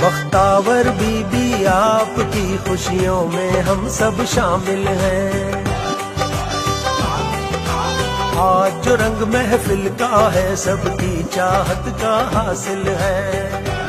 बख्तावर बीबी आपकी खुशियों में हम सब शामिल हैं। आज जो रंग महफिल का है सबकी चाहत का हासिल है।